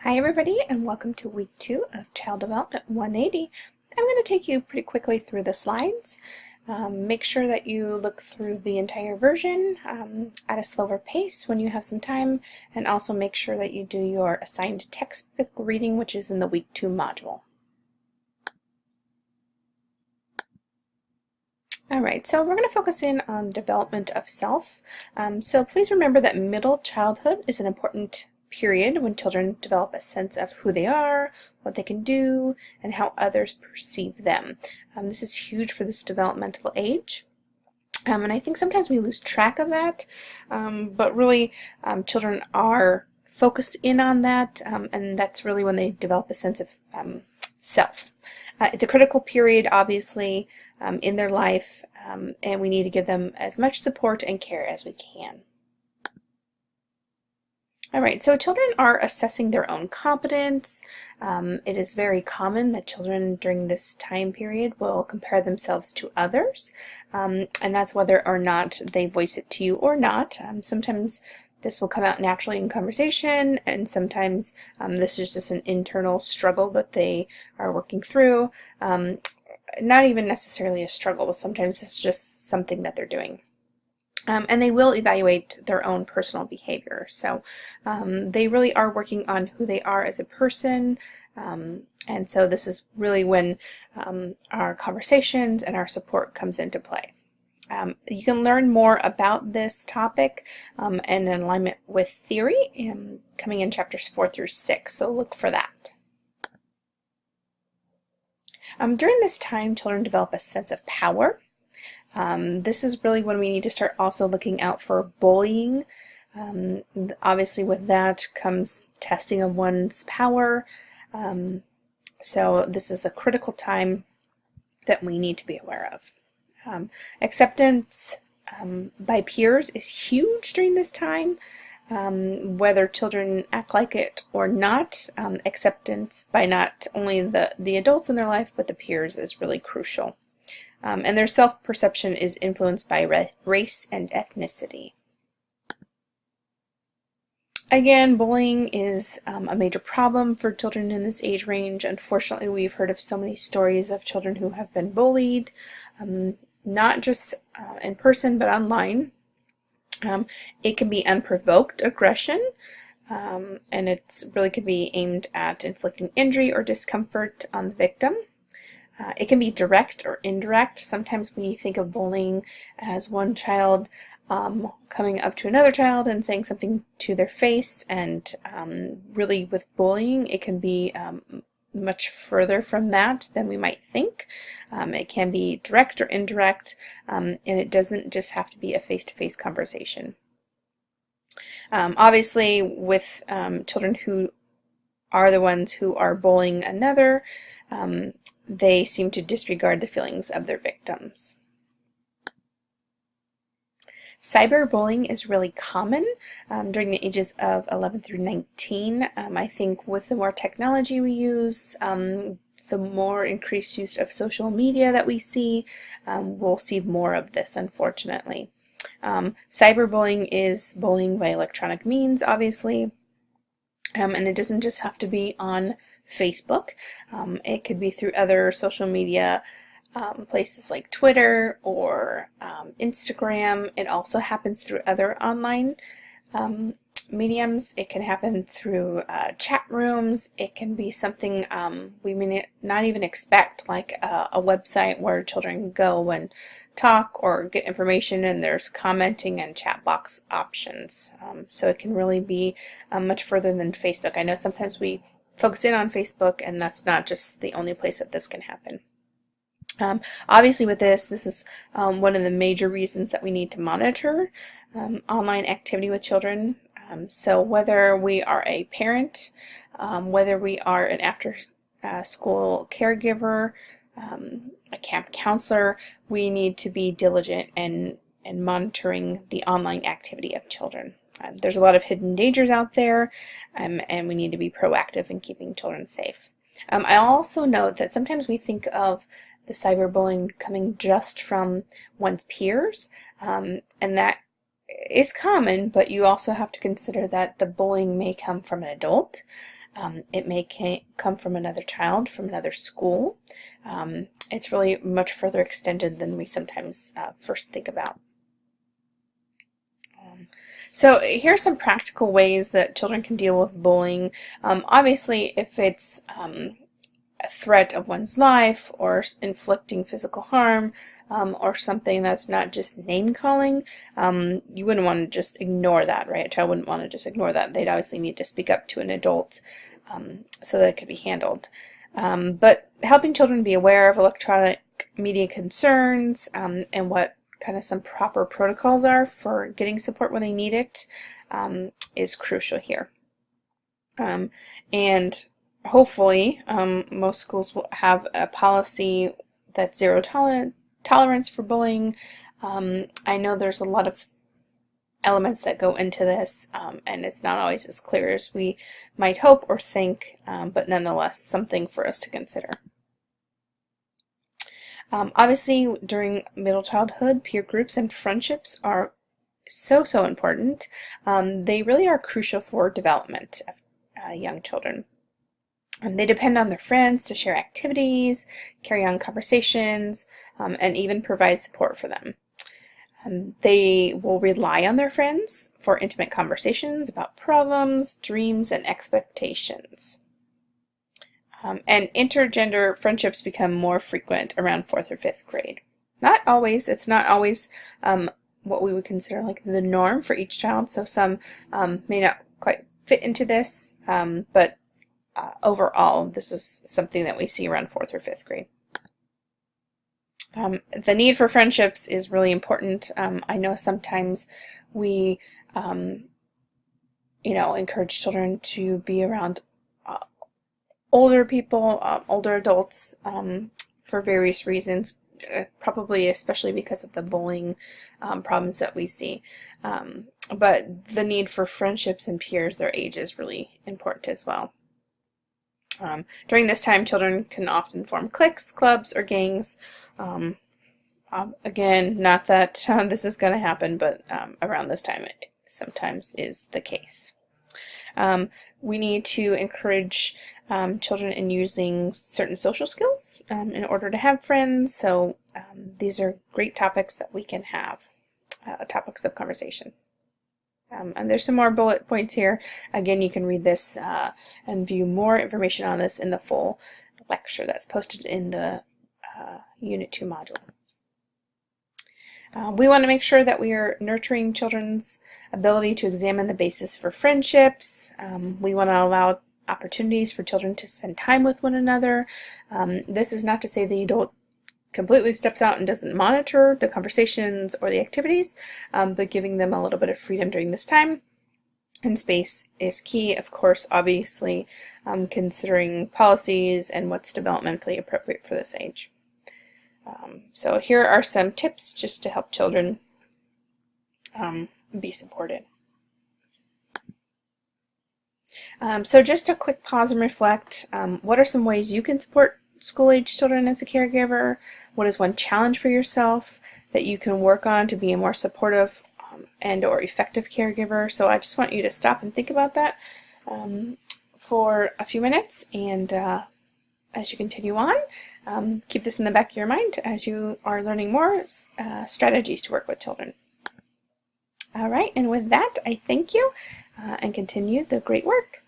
Hi everybody, and welcome to week 2 of Child Development 180. I'm going to take you pretty quickly through the slides. Make sure that you look through the entire version at a slower pace when you have some time, and also make sure that you do your assigned textbook reading, which is in the week 2 module. Alright, so we're going to focus in on development of self. So please remember that middle childhood is an important period when children develop a sense of who they are, what they can do, and how others perceive them. This is huge for this developmental age. And I think sometimes we lose track of that, but really children are focused in on that, and that's really when they develop a sense of self. It's a critical period, obviously, in their life, and we need to give them as much support and care as we can. Alright, so children are assessing their own competence. It is very common that children during this time period will compare themselves to others, and that's whether or not they voice it to you or not. Sometimes this will come out naturally in conversation, and sometimes this is just an internal struggle that they are working through. Not even necessarily a struggle, but sometimes it's just something that they're doing. And they will evaluate their own personal behavior. So they really are working on who they are as a person. And so this is really when our conversations and our support comes into play. You can learn more about this topic and in alignment with theory coming in chapters 4 through 6. So look for that. During this time, children develop a sense of power. This is really when we need to start also looking out for bullying. Obviously with that comes testing of one's power. So this is a critical time that we need to be aware of. Acceptance by peers is huge during this time. Whether children act like it or not, acceptance by not only the adults in their life, but the peers is really crucial. And their self-perception is influenced by race and ethnicity. Again, bullying is a major problem for children in this age range. Unfortunately, we've heard of so many stories of children who have been bullied, not just in person, but online. It can be unprovoked aggression, and it's really could be aimed at inflicting injury or discomfort on the victim. It can be direct or indirect. Sometimes we think of bullying as one child coming up to another child and saying something to their face, and really with bullying it can be much further from that than we might think. It can be direct or indirect, and it doesn't just have to be a face-to-face conversation. Obviously with children who are the ones who are bullying another, they seem to disregard the feelings of their victims. Cyberbullying is really common during the ages of 11 through 19. I think with the more technology we use, the more increased use of social media that we see, we'll see more of this, unfortunately. Cyberbullying is bullying by electronic means, obviously, and it doesn't just have to be on Facebook. It could be through other social media places like Twitter or Instagram. It also happens through other online mediums. It can happen through chat rooms. It can be something we may not even expect, like a website where children go and talk or get information, and there's commenting and chat box options. So it can really be much further than Facebook. I know sometimes we focus in on Facebook, and that's not just the only place that this can happen. Obviously with this is one of the major reasons that we need to monitor online activity with children. So whether we are a parent, whether we are an after-school caregiver, a camp counselor, we need to be diligent in monitoring the online activity of children. There's a lot of hidden dangers out there, and we need to be proactive in keeping children safe. I also note that sometimes we think of the cyberbullying coming just from one's peers, and that is common, but you also have to consider that the bullying may come from an adult. It may come from another child, from another school. It's really much further extended than we sometimes first think about. So here are some practical ways that children can deal with bullying. Obviously, if it's a threat of one's life or inflicting physical harm, or something that's not just name calling, you wouldn't want to just ignore that, right? A child wouldn't want to just ignore that. They'd obviously need to speak up to an adult so that it could be handled. But helping children be aware of electronic media concerns and what kind of some proper protocols are for getting support when they need it is crucial here. And hopefully most schools will have a policy that's zero tolerance for bullying. I know there's a lot of elements that go into this, and it's not always as clear as we might hope or think, but nonetheless something for us to consider. Obviously, during middle childhood, peer groups and friendships are so important. They really are crucial for development of young children. They depend on their friends to share activities, carry on conversations, and even provide support for them. They will rely on their friends for intimate conversations about problems, dreams, and expectations. And intergender friendships become more frequent around 4th or 5th grade. Not always. It's not always what we would consider like the norm for each child, so some may not quite fit into this, but overall, this is something that we see around 4th or 5th grade. The need for friendships is really important. I know sometimes we, encourage children to be around older people, older adults, for various reasons, probably especially because of the bullying problems that we see. But the need for friendships and peers their age is really important as well. During this time, children can often form cliques, clubs, or gangs. Again, not that this is going to happen, but around this time it sometimes is the case. We need to encourage children in using certain social skills in order to have friends, so these are great topics that we can have, topics of conversation. And there's some more bullet points here. Again, you can read this and view more information on this in the full lecture that's posted in the Unit 2 module. We want to make sure that we are nurturing children's ability to examine the basis for friendships. We want to allow opportunities for children to spend time with one another. This is not to say the adult completely steps out and doesn't monitor the conversations or the activities, but giving them a little bit of freedom during this time and space is key, of course, obviously, considering policies and what's developmentally appropriate for this age. So here are some tips just to help children be supported. So just a quick pause and reflect. What are some ways you can support school-age children as a caregiver? What is one challenge for yourself that you can work on to be a more supportive and or effective caregiver? So I just want you to stop and think about that for a few minutes, and as you continue on, keep this in the back of your mind as you are learning more strategies to work with children. All right, and with that, I thank you and continue the great work.